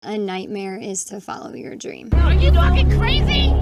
A nightmare is to follow your dream. Are you fucking crazy?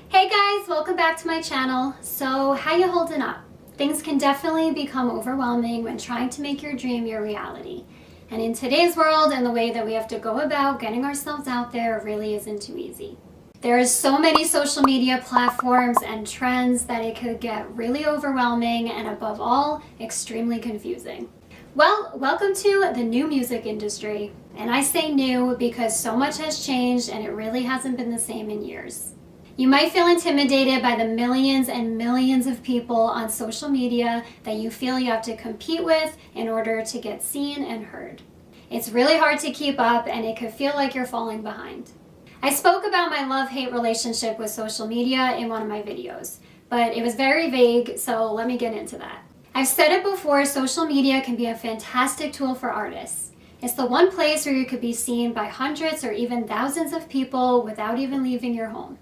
Hey guys, welcome back to my channel. So how you holding up? Things can definitely become overwhelming when trying to make your dream your reality. And in today's world and the way that we have to go about getting ourselves out there really isn't too easy. There is so many social media platforms and trends that it could get really overwhelming and above all, extremely confusing. Well, welcome to the new music industry. And I say new because so much has changed and it really hasn't been the same in years. You might feel intimidated by the millions and millions of people on social media that you feel you have to compete with in order to get seen and heard. It's really hard to keep up and it could feel like you're falling behind. I spoke about my love-hate relationship with social media in one of my videos, but it was very vague, so let me get into that. I've said it before, social media can be a fantastic tool for artists. It's the one place where you could be seen by hundreds or even thousands of people without even leaving your home.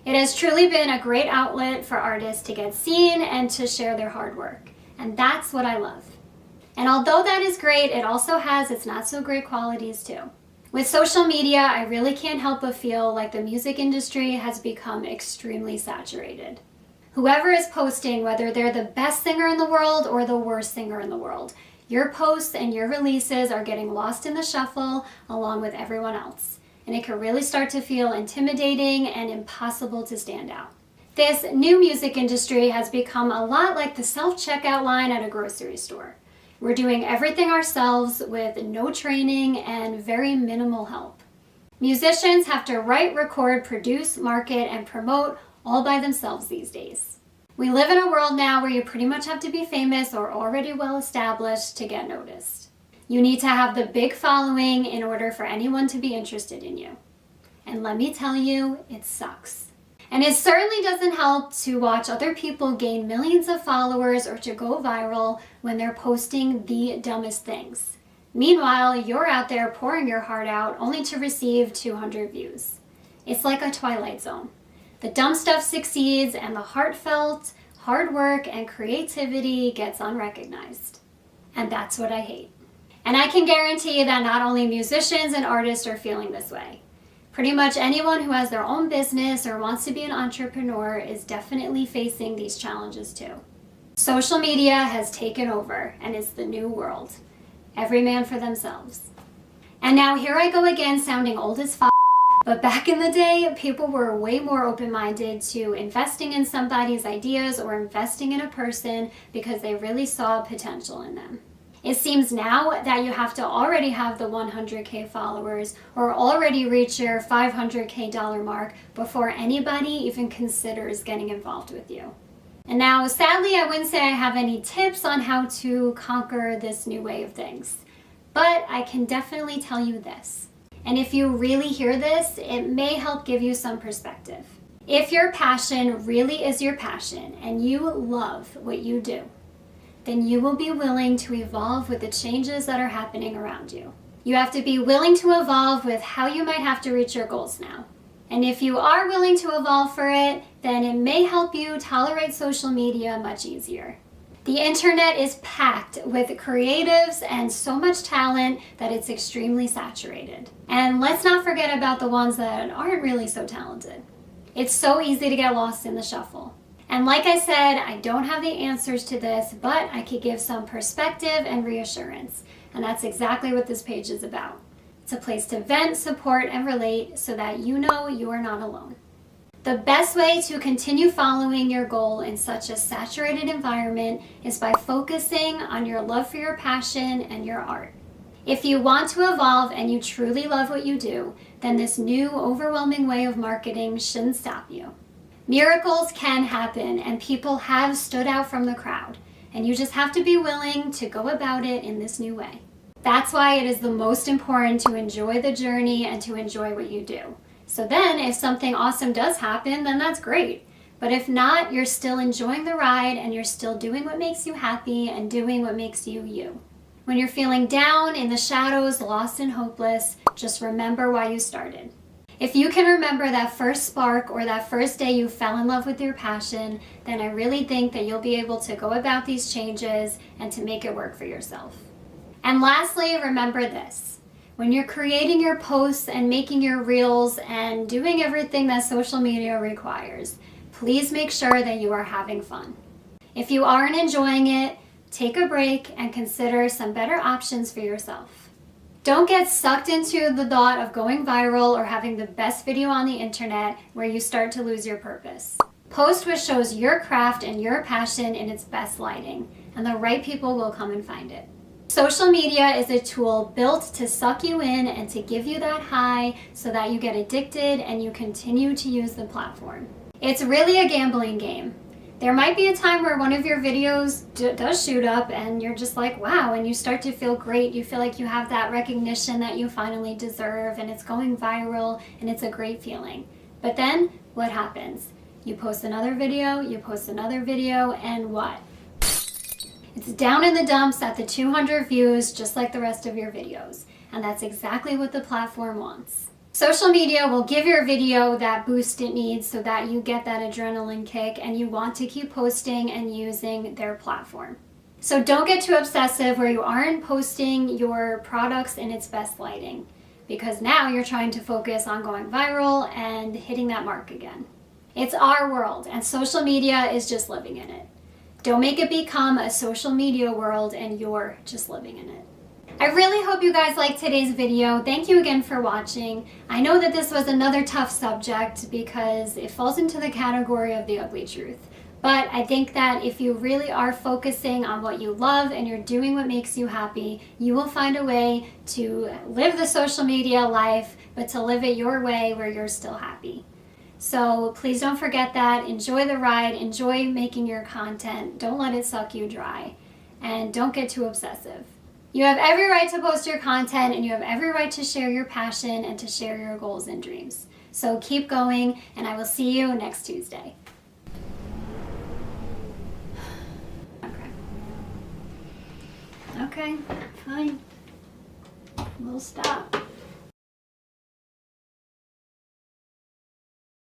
It has truly been a great outlet for artists to get seen and to share their hard work, and that's what I love. And although that is great, it also has its not so great qualities too. With social media, I really can't help but feel like the music industry has become extremely saturated. Whoever is posting, whether they're the best singer in the world or the worst singer in the world, your posts and your releases are getting lost in the shuffle along with everyone else. And it can really start to feel intimidating and impossible to stand out. This new music industry has become a lot like the self-checkout line at a grocery store. We're doing everything ourselves with no training and very minimal help. Musicians have to write, record, produce, market, and promote all by themselves these days. We live in a world now where you pretty much have to be famous or already well established to get noticed. You need to have the big following in order for anyone to be interested in you. And let me tell you, it sucks. And it certainly doesn't help to watch other people gain millions of followers or to go viral when they're posting the dumbest things. Meanwhile, you're out there pouring your heart out only to receive 200 views. It's like a Twilight Zone. The dumb stuff succeeds and the heartfelt, hard work and creativity gets unrecognized. And that's what I hate. And I can guarantee that not only musicians and artists are feeling this way. Pretty much anyone who has their own business or wants to be an entrepreneur is definitely facing these challenges too. Social media has taken over and it's the new world. Every man for themselves. And now here I go again sounding old as f***, but back in the day, people were way more open-minded to investing in somebody's ideas or investing in a person because they really saw potential in them. It seems now that you have to already have the 100K followers or already reach your $500K mark before anybody even considers getting involved with you. And now, sadly, I wouldn't say I have any tips on how to conquer this new way of things, but I can definitely tell you this. And if you really hear this, it may help give you some perspective. If your passion really is your passion and you love what you do, then you will be willing to evolve with the changes that are happening around you. You have to be willing to evolve with how you might have to reach your goals now. And if you are willing to evolve for it, then it may help you tolerate social media much easier. The internet is packed with creatives and so much talent that it's extremely saturated. And let's not forget about the ones that aren't really so talented. It's so easy to get lost in the shuffle. And like I said, I don't have the answers to this, but I could give some perspective and reassurance. And that's exactly what this page is about. It's a place to vent, support, and relate so that you know you are not alone. The best way to continue following your goal in such a saturated environment is by focusing on your love for your passion and your art. If you want to evolve and you truly love what you do, then this new overwhelming way of marketing shouldn't stop you. Miracles can happen and people have stood out from the crowd, and you just have to be willing to go about it in this new way. That's why it is the most important to enjoy the journey and to enjoy what you do. So then if something awesome does happen, then that's great. But if not, you're still enjoying the ride and you're still doing what makes you happy and doing what makes you you. When you're feeling down, in the shadows, lost and hopeless, just remember why you started. If you can remember that first spark or that first day you fell in love with your passion, then I really think that you'll be able to go about these changes and to make it work for yourself. And lastly, remember this. When you're creating your posts and making your reels and doing everything that social media requires, please make sure that you are having fun. If you aren't enjoying it, take a break and consider some better options for yourself. Don't get sucked into the thought of going viral or having the best video on the internet where you start to lose your purpose. Post what shows your craft and your passion in its best lighting, and the right people will come and find it. Social media is a tool built to suck you in and to give you that high so that you get addicted and you continue to use the platform. It's really a gambling game. There might be a time where one of your videos does shoot up and you're just like, wow, and you start to feel great. You feel like you have that recognition that you finally deserve and it's going viral and it's a great feeling. But then what happens? You post another video, and what? It's down in the dumps at the 200 views, just like the rest of your videos. And that's exactly what the platform wants. Social media will give your video that boost it needs so that you get that adrenaline kick and you want to keep posting and using their platform. So don't get too obsessive where you aren't posting your products in its best lighting, because now you're trying to focus on going viral and hitting that mark again. It's our world and social media is just living in it. Don't make it become a social media world and you're just living in it. I really hope you guys liked today's video. Thank you again for watching. I know that this was another tough subject because it falls into the category of the ugly truth. But I think that if you really are focusing on what you love and you're doing what makes you happy, you will find a way to live the social media life, but to live it your way where you're still happy. So please don't forget that. Enjoy the ride. Enjoy making your content. Don't let it suck you dry. And don't get too obsessive. You have every right to post your content and you have every right to share your passion and to share your goals and dreams. So keep going and I will see you next Tuesday. Okay, fine. We'll stop.